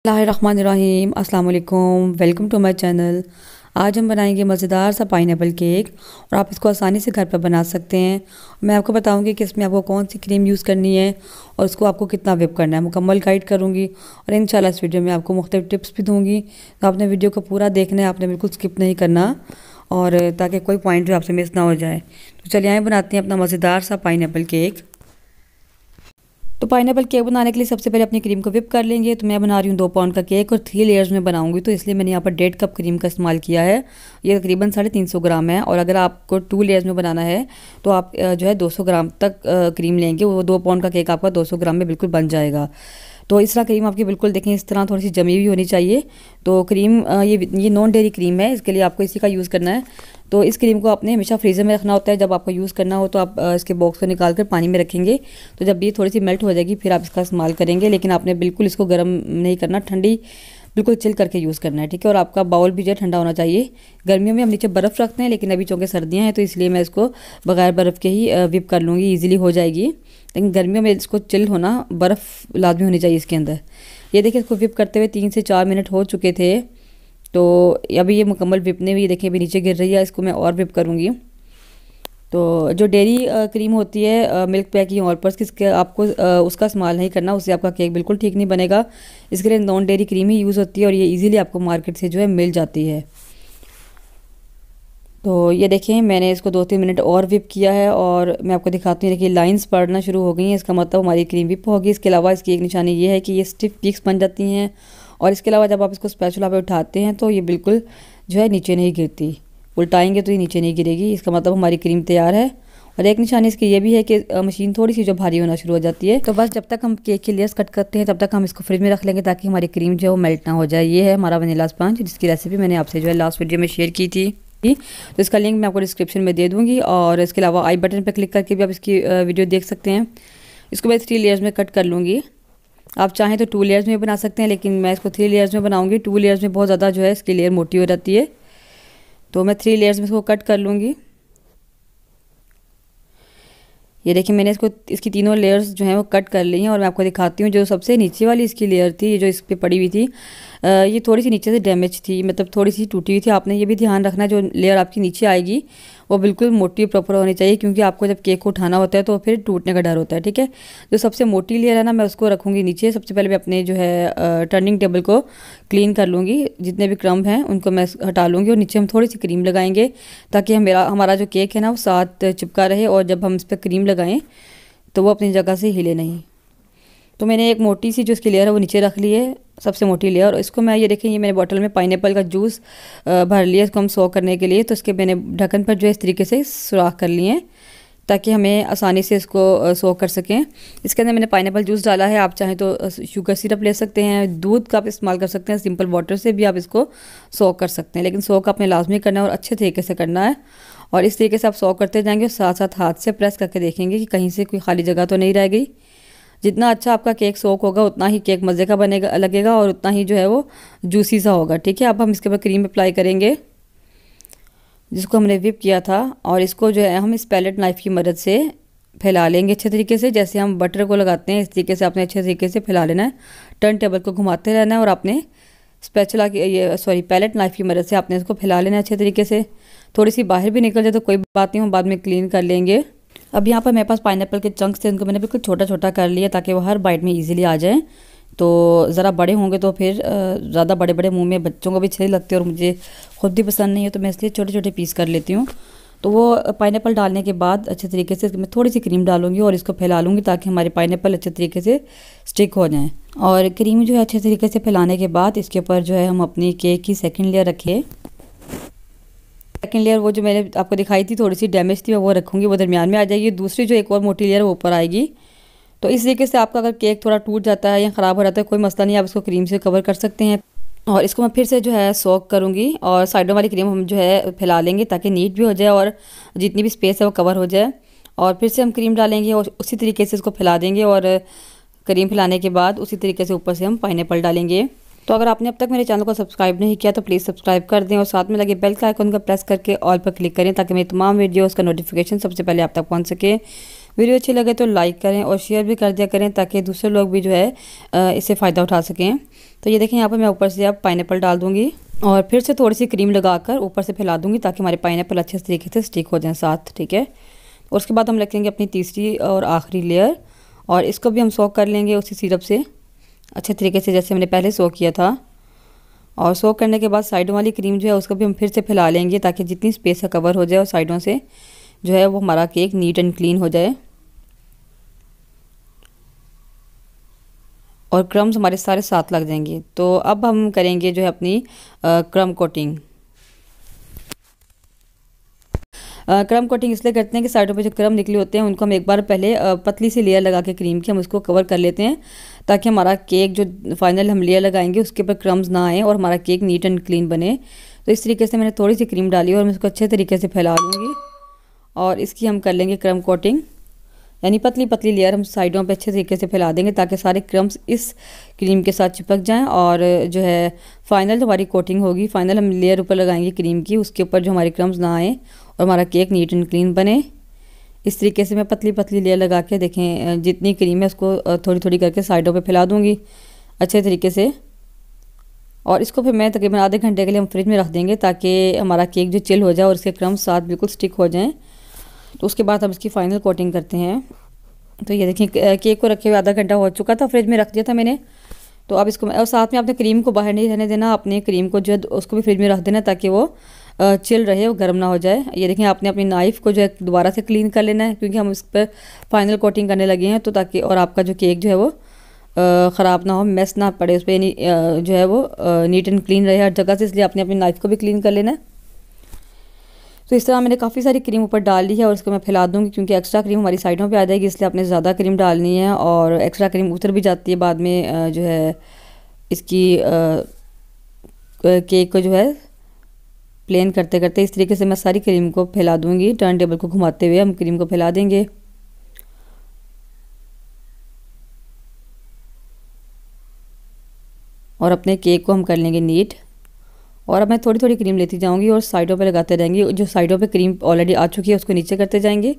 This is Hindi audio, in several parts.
बिस्मिल्लाहिर्रहमानिर्रहीम अस्सलाम वालेकुम, वेलकम टू माय चैनल। आज हम बनाएंगे मज़ेदार सा पाइनएप्पल केक और आप इसको आसानी से घर पर बना सकते हैं। मैं आपको बताऊंगी कि इसमें आपको कौन सी क्रीम यूज़ करनी है और उसको आपको कितना व्हिप करना है, मुकम्मल गाइड करूंगी। और इंशाल्लाह इस वीडियो में आपको मुख्तलिफ टिप्स भी दूंगी, तो आपने वीडियो को पूरा देखना है, आपने बिल्कुल स्किप नहीं करना, और ताकि कोई पॉइंट जो आपसे मिस ना हो जाए। तो चलिए आइए बनाते हैं अपना मज़ेदार सा पाइनएप्पल केक। तो पाइनएप्पल केक बनाने के लिए सबसे पहले अपनी क्रीम को व्हिप कर लेंगे। तो मैं बना रही हूँ 2 पाउंड का केक और 3 लेयर्स में बनाऊंगी, तो इसलिए मैंने यहाँ पर 1.5 कप क्रीम का इस्तेमाल किया है। ये तकरीबन 350 ग्राम है। और अगर आपको 2 लेयर्स में बनाना है तो आप जो है 200 ग्राम तक क्रीम लेंगे। वो 2 पाउंड का केक आपका 200 ग्राम में बिल्कुल बन जाएगा। तो इस तरह क्रीम आपकी बिल्कुल देखें, इस तरह थोड़ी सी जमी हुई होनी चाहिए। तो क्रीम ये नॉन डेयरी क्रीम है, इसके लिए आपको इसी का यूज़ करना है। तो इस क्रीम को आपने हमेशा फ्रीज़र में रखना होता है। जब आपको यूज़ करना हो तो आप इसके बॉक्स को निकाल कर पानी में रखेंगे, तो जब ये थोड़ी सी मेल्ट हो जाएगी फिर आप इसका इस्तेमाल करेंगे। लेकिन आपने बिल्कुल इसको गर्म नहीं करना, ठंडी बिल्कुल चिल करके यूज़ करना है, ठीक है। और आपका बाउल भी जो है ठंडा होना चाहिए। गर्मियों में हम नीचे बर्फ़ रखते हैं, लेकिन अभी चूँकि सर्दियाँ हैं तो इसलिए मैं इसको बगैर बर्फ़ के ही व्हिप कर लूँगी, ईजिली हो जाएगी। लेकिन गर्मियों में इसको चिल होना, बर्फ़ लाजमी होनी चाहिए इसके अंदर। ये देखिए, इसको व्हिप करते हुए 3 से 4 मिनट हो चुके थे। तो अभी ये मुकम्मल व्हिपने हुई, देखिए अभी नीचे गिर रही है, इसको मैं और व्हिप करूँगी। तो जो डेयरी क्रीम होती है मिल्क पैक या ऑलपर्स की, इसके आपको उसका इस्तेमाल नहीं करना, उससे आपका केक बिल्कुल ठीक नहीं बनेगा। इसके लिए नॉन डेयरी क्रीम ही यूज़ होती है और ये इजीली आपको मार्केट से जो है मिल जाती है। तो ये देखें, मैंने इसको 2-3 मिनट और व्हिप किया है और मैं आपको दिखाती हूँ। देखिए लाइंस पड़ना शुरू हो गई हैं, इसका मतलब हमारी क्रीम व्हिप होगी। इसके अलावा इसकी एक निशानी ये है कि ये स्टिफ पीक्स बन जाती हैं। और इसके अलावा जब आप इसको स्पैचुला पे उठाते हैं तो ये बिल्कुल जो है नीचे नहीं गिरती, उल्टाएंगे तो ये नीचे नहीं गिरेगी। इसका मतलब हमारी क्रीम तैयार है। और एक निशानी इसकी ये भी है कि मशीन थोड़ी सी जो भारी होना शुरू हो जाती है। तो बस जब तक हम केक के लेयर्स कट करते हैं तब तक हम इसको फ्रिज में रख लेंगे, ताकि हमारी क्रीम जो है वो मेल्ट ना हो जाए। ये है हमारा वनीला स्पंज, जिसकी रेसिपी मैंने आपसे जो है लास्ट वीडियो में शेयर की थी। तो इसका लिंक मैं आपको डिस्क्रिप्शन में दे दूँगी, और इसके अलावा आई बटन पर क्लिक करके भी आप इसकी वीडियो देख सकते हैं। इसको मैं 3 लेयर्स में कट कर लूँगी। आप चाहें तो 2 लेयर्स में बना सकते हैं, लेकिन मैं इसको 3 लेयर्स में बनाऊँगी। 2 लेयर्स में बहुत ज़्यादा जो है इसकी लेयर मोटी हो जाती है, तो मैं 3 लेयर्स में इसको कट कर लूँगी। ये देखिए, मैंने इसकी तीनों लेयर्स जो हैं वो कट कर ली हैं। और मैं आपको दिखाती हूँ, जो सबसे नीचे वाली इसकी लेयर थी, ये जो इस पर पड़ी हुई थी, ये थोड़ी सी नीचे से डैमेज थी, मतलब थोड़ी सी टूटी हुई थी। आपने ये भी ध्यान रखना, जो लेयर आपकी नीचे आएगी वो बिल्कुल मोटी प्रॉपर होनी चाहिए, क्योंकि आपको जब केक को उठाना होता है तो फिर टूटने का डर होता है, ठीक है। जो सबसे मोटी लेयर है ना, मैं उसको रखूँगी नीचे। सबसे पहले मैं अपने जो है टर्निंग टेबल को क्लीन कर लूँगी, जितने भी क्रम्ब हैं उनको मैं हटा लूँगी। और नीचे हम थोड़ी सी क्रीम लगाएंगे, ताकि हमारा जो केक है ना वो साथ चिपका रहे, और जब हम इस पर क्रीम लगाएं तो वो अपनी जगह से हिले नहीं। तो मैंने एक मोटी सी जो इसकी लेयर है वो नीचे रख ली है, सबसे मोटी लेयर। और इसको मैं, ये देखें, ये मैंने बॉटल में पाइनएप्पल का जूस भर लिया इसको हम सोक करने के लिए। तो इसके मैंने ढक्कन पर जो है इस तरीके से सुराख कर लिए हैं, ताकि हमें आसानी से इसको सोक कर सकें। इसके अंदर मैंने पाइनएप्पल जूस डाला है। आप चाहें तो शुगर सिरप ले सकते हैं, दूध का आप इस्तेमाल कर सकते हैं, सिंपल वाटर से भी आप इसको सोक कर सकते हैं। लेकिन सोक आपने लाजमी करना है और अच्छे तरीके से करना है। और इस तरीके से आप सोक करते जाएंगे और साथ साथ हाथ से प्रेस करके देखेंगे कि कहीं से कोई खाली जगह तो नहीं रह गई। जितना अच्छा आपका केक सोक होगा उतना ही केक मज़े का बनेगा, लगेगा, और उतना ही जो है वो जूसी सा होगा, ठीक है। अब हम इसके ऊपर क्रीम अप्लाई करेंगे, जिसको हमने व्हिप किया था। और इसको जो है हम इस पैलेट नाइफ़ की मदद से फैला लेंगे अच्छे तरीके से, जैसे हम बटर को लगाते हैं इस तरीके से आपने अच्छे तरीके से फैला लेना है। टर्न टेबल को घुमाते रहना है और आपने स्पैचुला की पैलेट नाइफ़ की मदद से आपने इसको फैला लेना है अच्छे तरीके से। थोड़ी सी बाहर भी निकल जाए तो कोई बात नहीं, हम बाद में क्लीन कर लेंगे। अब यहाँ पर मेरे पास पाइनएप्पल के चंक्स थे, उनको मैंने बिल्कुल छोटा छोटा कर लिया, ताकि वो हर बाइट में इजीली आ जाए। तो ज़रा बड़े होंगे तो फिर ज़्यादा बड़े बड़े मुंह में बच्चों को भी अच्छे लगते हैं, और मुझे खुद भी पसंद नहीं है, तो मैं इसलिए छोटे छोटे पीस कर लेती हूँ। तो वो पाइनएप्पल डालने के बाद अच्छे तरीके से मैं थोड़ी सी क्रीम डालूंगी और इसको फैला लूँगी, ताकि हमारे पाइनएप्पल अच्छे तरीके से स्टिक हो जाएँ। और क्रीम जो है अच्छे तरीके से फैलाने के बाद इसके ऊपर जो है हम अपनी केक की सेकेंड लेयर रखें। सेकेंड लेयर वो जो मैंने आपको दिखाई थी थोड़ी सी डैमेज थी, मैं वो रखूँगी, वो दरमियान में आ जाएगी। दूसरी जो एक और मोटी लेयर वो ऊपर आएगी। तो इस तरीके से आपका अगर केक थोड़ा टूट जाता है या ख़राब हो जाता है, कोई मसला नहीं, आप इसको क्रीम से कवर कर सकते हैं। और इसको मैं फिर से जो है सोक करूँगी, और साइडों वाली क्रीम हम जो है फैला लेंगे, ताकि नीट भी हो जाए और जितनी भी स्पेस है वो कवर हो जाए। और फिर से हम क्रीम डालेंगे और उसी तरीके से इसको फैला देंगे, और क्रीम फैलाने के बाद उसी तरीके से ऊपर से हम पाइनएप्पल डालेंगे। तो अगर आपने अब तक मेरे चैनल को सब्सक्राइब नहीं किया तो प्लीज़ सब्सक्राइब कर दें, और साथ में लगे बेल का आइकन को प्रेस करके ऑल पर क्लिक करें, ताकि मेरी तमाम वीडियोस का नोटिफिकेशन सबसे पहले आप तक पहुंच सके। वीडियो अच्छी लगे तो लाइक करें और शेयर भी कर दिया करें ताकि दूसरे लोग भी जो है इससे फ़ायदा उठा सकें। तो ये देखें यहाँ पर मैं ऊपर से अब पाइनएप्पल डाल दूँगी और फिर से थोड़ी सी क्रीम लगाकर ऊपर से फैला दूँगी ताकि हमारे पाइनएप्पल अच्छे तरीके से स्टिक हो जाएँ साथ, ठीक है। और उसके बाद हम रखेंगे अपनी तीसरी और आखिरी लेयर और इसको भी हम सोक कर लेंगे उसी सिरप से अच्छे तरीके से जैसे हमने पहले सोक किया था। और सोक करने के बाद साइडों वाली क्रीम जो है उसको भी हम फिर से फैला लेंगे ताकि जितनी स्पेस का कवर हो जाए और साइडों से जो है वो हमारा केक नीट एंड क्लीन हो जाए और क्रम्स हमारे सारे साथ लग जाएंगे। तो अब हम करेंगे जो है अपनी क्रम कोटिंग। क्रम कोटिंग इसलिए करते हैं कि साइडों पे जो क्रम निकले होते हैं उनको हम एक बार पहले पतली सी लेयर लगा के क्रीम की हम उसको कवर कर लेते हैं ताकि हमारा केक जो फाइनल हम लेयर लगाएंगे उसके ऊपर क्रम्स ना आए और हमारा केक नीट एंड क्लीन बने। तो इस तरीके से मैंने थोड़ी सी क्रीम डाली और मैं इसको अच्छे तरीके से फैला लूँगी और इसकी हम कर लेंगे क्रम कोटिंग, यानी पतली पतली लेयर हम साइडों पे अच्छे तरीके से फैला देंगे ताकि सारे क्रम्स इस क्रीम के साथ चिपक जाएं और जो है फाइनल जो हमारी कोटिंग होगी, फाइनल हम लेयर ऊपर लगाएंगे क्रीम की, उसके ऊपर जो हमारे क्रम्स ना आए और हमारा केक नीट एंड क्लीन बने। इस तरीके से मैं पतली पतली लेयर लगा के देखें जितनी क्रीम है उसको थोड़ी थोड़ी करके साइडों पर फैला दूँगी अच्छे तरीके से। और इसको फिर मैं तकरीबन आधे घंटे के लिए हम फ्रिज में रख देंगे ताकि हमारा केक जो चिल हो जाए और इसके क्रम्स साथ बिल्कुल स्टिक हो जाएँ। तो उसके बाद हम इसकी फ़ाइनल कोटिंग करते हैं। तो ये देखिए केक को रखे हुए आधा घंटा हो चुका था, फ्रिज में रख दिया था मैंने। तो अब इसको और साथ में आपने क्रीम को बाहर नहीं रहने देना, अपने क्रीम को जो है उसको भी फ्रिज में रख देना ताकि वो चिल रहे, वो गर्म ना हो जाए। ये देखिए आपने अपनी नाइफ़ को जो है दोबारा से क्लीन कर लेना है क्योंकि हम इस पर फाइनल कोटिंग करने लगे हैं। तो ताकि और आपका जो केक जो है वो ख़राब ना हो, मेस ना पड़े उस पर, यानी जो है वो नीट एंड क्लीन रहे हर जगह से, इसलिए आपने अपनी नाइफ़ को भी क्लीन कर लेना है। तो इस तरह मैंने काफ़ी सारी क्रीम ऊपर डाल ली है और इसको मैं फैला दूँगी क्योंकि एक्स्ट्रा क्रीम हमारी साइडों पे आ जाएगी, इसलिए आपने ज़्यादा क्रीम डालनी है और एक्स्ट्रा क्रीम उतर भी जाती है बाद में जो है इसकी केक को जो है प्लेन करते करते। इस तरीके से मैं सारी क्रीम को फैला दूँगी, टर्न टेबल को घुमाते हुए हम क्रीम को फैला देंगे। और अपने केक को हम कर लेंगे नीट। और अब मैं थोड़ी थोड़ी क्रीम लेती जाऊंगी और साइडों पे लगाते रहेंगे। जो साइडों पे क्रीम ऑलरेडी आ चुकी है उसको नीचे करते जाएंगे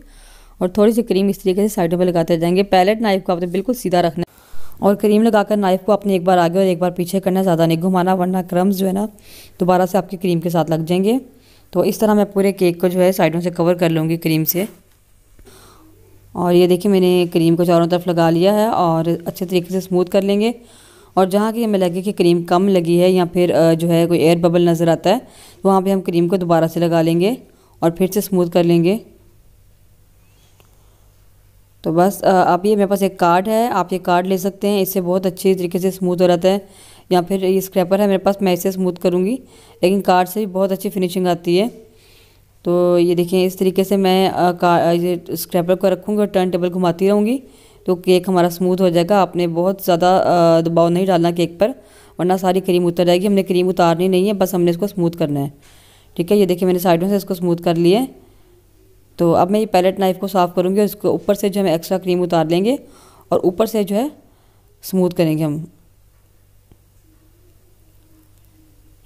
और थोड़ी सी क्रीम इस तरीके से साइडों पे लगाते जाएंगे। पैलेट नाइफ को आपने बिल्कुल सीधा रखना है और क्रीम लगाकर नाइफ को आपने एक बार आगे और एक बार पीछे करना, ज़्यादा नहीं घुमाना वरना क्रम्स जो है ना दोबारा से आपकी क्रीम के साथ लग जाएंगे। तो इस तरह मैं पूरे केक को जो है साइडों से कवर कर लूँगी क्रीम से। और ये देखिए मैंने क्रीम को चारों तरफ लगा लिया है और अच्छे तरीके से स्मूथ कर लेंगे। और जहाँ की हमें लगे कि क्रीम कम लगी है या फिर जो है कोई एयर बबल नज़र आता है तो वहाँ पे हम क्रीम को दोबारा से लगा लेंगे और फिर से स्मूथ कर लेंगे। तो बस आप ये मेरे पास एक कार्ड है, आप ये कार्ड ले सकते हैं, इससे बहुत अच्छी तरीके से स्मूथ हो जाता है। या फिर ये स्क्रैपर है मेरे पास, मैं इसे स्मूथ करूँगी, लेकिन कार्ड से भी बहुत अच्छी फिनिशिंग आती है। तो ये देखिए इस तरीके से मैं ये स्क्रैपर को रखूँगी और टर्न टेबल घुमाती रहूँगी तो केक हमारा स्मूथ हो जाएगा। आपने बहुत ज़्यादा दबाव नहीं डालना केक पर वरना सारी क्रीम उतर जाएगी। हमने क्रीम उतारनी नहीं है, बस हमने इसको स्मूथ करना है, ठीक है। ये देखिए मैंने साइडों से इसको स्मूथ कर लिए। तो अब मैं ये पैलेट नाइफ़ को साफ़ करूँगी और इसको ऊपर से जो हम एक्स्ट्रा क्रीम उतार लेंगे और ऊपर से जो है स्मूथ करेंगे हम।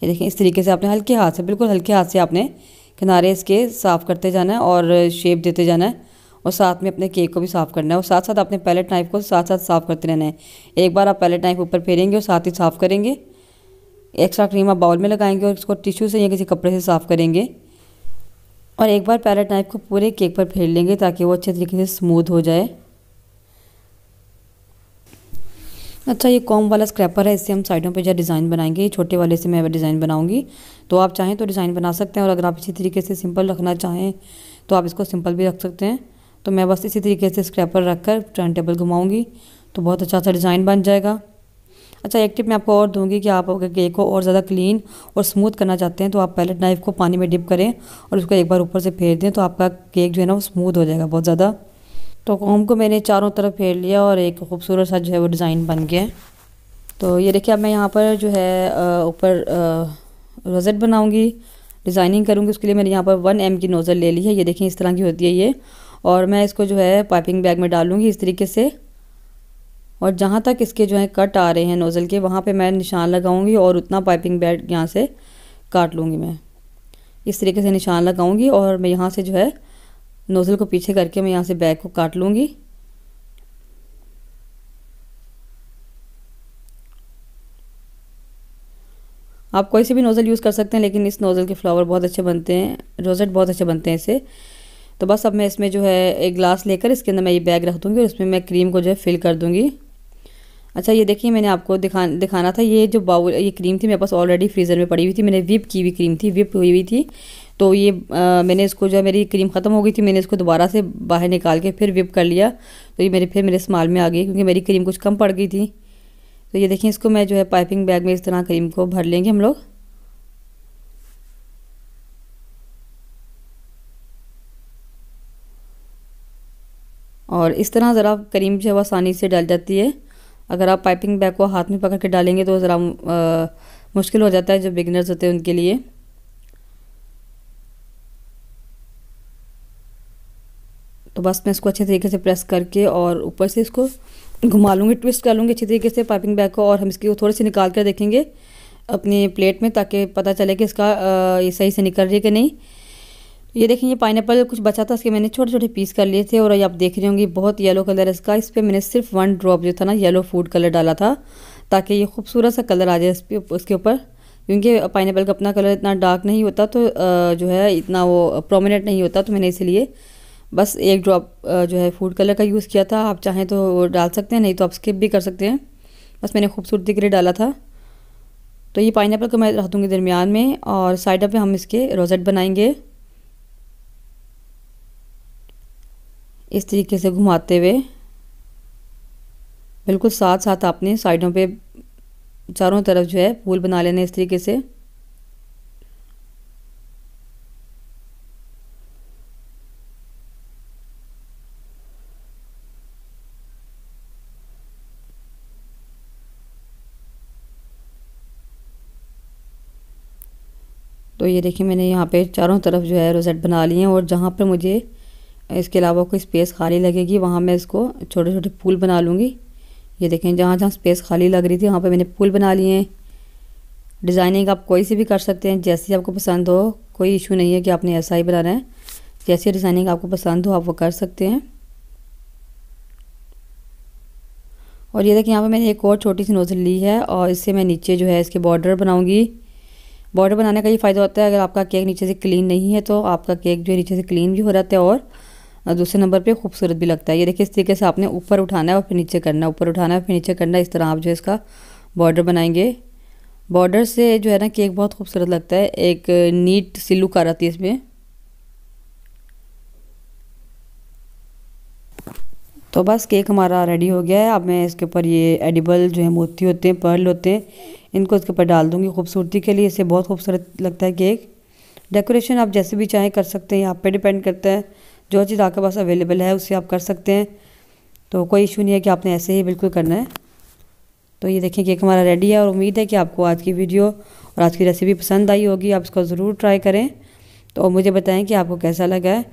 ये देखिए इस तरीके से आपने हल्के हाथ से, बिल्कुल हल्के हाथ से आपने किनारे इसके साफ़ करते जाना है और शेप देते जाना है और साथ में अपने केक को भी साफ़ करना है और साथ साथ अपने पैलेट नाइफ़ को साथ साथ साफ़ करते रहना है। एक बार आप पैलेट नाइफ़ ऊपर फेरेंगे और साथ ही साफ़ करेंगे। एक्स्ट्रा क्रीम आप बाउल में लगाएंगे और इसको टिश्यू से या किसी कपड़े से साफ़ करेंगे और एक बार पैलेट नाइफ़ को पूरे केक पर फेर लेंगे ताकि वो अच्छे तरीके से स्मूथ हो जाए। अच्छा ये कॉम वाला स्क्रैपर है, इससे हम साइडों पे जो डिज़ाइन बनाएंगे। छोटे वाले से मैं डिज़ाइन बनाऊंगी, तो आप चाहें तो डिज़ाइन बना सकते हैं और अगर आप इसी तरीके से सिंपल रखना चाहें तो आप इसको सिंपल भी रख सकते हैं। तो मैं बस इसी तरीके से स्क्रैपर रख कर टर्न टेबल घुमाऊँगी तो बहुत अच्छा सा डिज़ाइन बन जाएगा। अच्छा एक टिप मैं आपको और दूंगी कि आप अगर केक को और ज़्यादा क्लीन और स्मूथ करना चाहते हैं तो आप पैलेट नाइफ़ को पानी में डिप करें और उसको एक बार ऊपर से फेर दें तो आपका केक जो है ना वो स्मूथ हो जाएगा बहुत ज़्यादा। तो कॉम को मैंने चारों तरफ फेर लिया और एक खूबसूरत सा जो है वो डिज़ाइन बन गया। तो ये देखिए अब मैं यहाँ पर जो है ऊपर रोज़ेट बनाऊँगी, डिज़ाइनिंग करूँगी। उसके लिए मैंने यहाँ पर 1 mm की नोज़ल ले ली है। ये देखिए इस तरह की होती है ये, और मैं इसको जो है पाइपिंग बैग में डालूँगी इस तरीके से और जहाँ तक इसके जो है कट आ रहे हैं नोज़ल के वहाँ पे मैं निशान लगाऊंगी और उतना पाइपिंग बैग यहाँ से काट लूँगी। मैं इस तरीके से निशान लगाऊंगी और मैं यहाँ से जो है नोज़ल को पीछे करके मैं यहाँ से बैक को काट लूँगी। आप कोई से भी नोज़ल यूज़ कर सकते हैं, लेकिन इस नोज़ल के फ्लावर बहुत अच्छे बनते हैं, रोजेट बहुत अच्छे बनते हैं इससे। तो बस अब मैं इसमें जो है एक ग्लास लेकर इसके अंदर मैं ये बैग रख दूँगी और इसमें मैं क्रीम को जो है फिल कर दूँगी। अच्छा, ये देखिए मैंने आपको दिखाना था, ये जो बाउल, ये क्रीम थी मेरे पास ऑलरेडी फ्रीज़र में पड़ी हुई थी, मैंने व्हिप की हुई क्रीम थी, व्हिप हुई हुई थी। तो ये मैंने इसको जो है, मेरी क्रीम ख़त्म हो गई थी, मैंने इसको दोबारा से बाहर निकाल के फिर व्हिप कर लिया। तो ये मेरे इस्तेमाल में आ गई, क्योंकि मेरी क्रीम कुछ कम पड़ गई थी। तो ये देखिए, इसको मैं जो है पाइपिंग बैग में इस तरह क्रीम को भर लेंगे हम लोग। और इस तरह ज़रा क्रीम जो है वो आसानी से डल जाती है। अगर आप पाइपिंग बैग को हाथ में पकड़ के डालेंगे तो ज़रा मुश्किल हो जाता है जो बिगिनर्स होते हैं उनके लिए। तो बस मैं इसको अच्छे तरीके से प्रेस करके और ऊपर से इसको घुमा लूँगी, ट्विस्ट कर लूँगी अच्छी तरीके से पाइपिंग बैग को। और हम इसकी थोड़ी सी निकाल कर देखेंगे अपनी प्लेट में, ताकि पता चले कि इसका ये सही से निकल रही है कि नहीं। ये देखिए, ये पाइनएप्पल कुछ बचा था, इसके मैंने छोटे छोटे पीस कर लिए थे। और ये आप देख रहे होंगे बहुत येलो कलर है इसका। इस पर मैंने सिर्फ 1 ड्रॉप जो था ना येलो फूड कलर डाला था, ताकि ये खूबसूरत सा कलर आ जाए उसके ऊपर। क्योंकि पाइनएप्पल का अपना कलर इतना डार्क नहीं होता, तो जो है इतना वो प्रोमिनेंट नहीं होता, तो मैंने इसलिए बस 1 ड्रॉप जो है फूड कलर का यूज़ किया था। आप चाहें तो डाल सकते हैं, नहीं तो आप स्किप भी कर सकते हैं। बस मैंने खूबसूरती के लिए डाला था। तो ये पाइनएप्पल को मैं रख दूँगी दरमियान में, और साइड पे हम इसके रोजेट बनाएंगे इस तरीके से घुमाते हुए। बिल्कुल साथ साथ आपने साइडों पे चारों तरफ जो है फूल बना लेने इस तरीके से। तो ये देखिए, मैंने यहाँ पे चारों तरफ जो है रोजेट बना लिए हैं। और जहाँ पर मुझे इसके अलावा कोई स्पेस खाली लगेगी वहाँ मैं इसको छोटे छोटे फूल बना लूँगी। ये देखें, जहाँ जहाँ स्पेस खाली लग रही थी वहाँ पे मैंने फूल बना लिए हैं। डिज़ाइनिंग आप कोई सी भी कर सकते हैं, जैसी आपको पसंद हो, कोई इशू नहीं है कि आपने ऐसा ही बनाना है। जैसी डिज़ाइनिंग आपको पसंद हो आप वो कर सकते हैं। और ये देखिए, यहाँ पे मैंने एक और छोटी सी नोज़ल ली है और इससे मैं नीचे जो है इसके बॉर्डर बनाऊँगी। बॉर्डर बनाने का ये फ़ायदा होता है, अगर आपका केक नीचे से क्लीन नहीं है तो आपका केक जो है नीचे से क्लीन भी हो जाता है और दूसरे नंबर पे खूबसूरत भी लगता है। ये देखिए, इस तरीके से आपने ऊपर उठाना है और फिर नीचे करना है, ऊपर उठाना है फिर नीचे करना है। इस तरह आप जो है इसका बॉर्डर बनाएंगे। बॉर्डर से जो है ना केक बहुत खूबसूरत लगता है, एक नीट सी लुक आ जाती है इसमें। तो बस केक हमारा रेडी हो गया है। अब मैं इसके ऊपर ये एडिबल जो है मोती होते हैं, पर्ल होते हैं, इनको इसके ऊपर डाल दूँगी खूबसूरती के लिए। इससे बहुत खूबसूरत लगता है केक। डेकोरेशन आप जैसे भी चाहें कर सकते हैं, आप पे डिपेंड करता है। जो चीज़ आपके पास अवेलेबल है उससे आप कर सकते हैं, तो कोई इशू नहीं है कि आपने ऐसे ही बिल्कुल करना है। तो ये देखिए, केक हमारा रेडी है और उम्मीद है कि आपको आज की वीडियो और आज की रेसिपी पसंद आई होगी। आप इसको ज़रूर ट्राई करें तो मुझे बताएं कि आपको कैसा लगा है।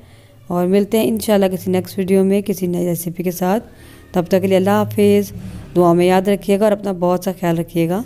और मिलते हैं इंशाल्लाह किसी नेक्स्ट वीडियो में किसी नई रेसिपी के साथ। तब तक के लिए अल्लाह हाफिज़। दुआ में याद रखिएगा और अपना बहुत सा ख्याल रखिएगा।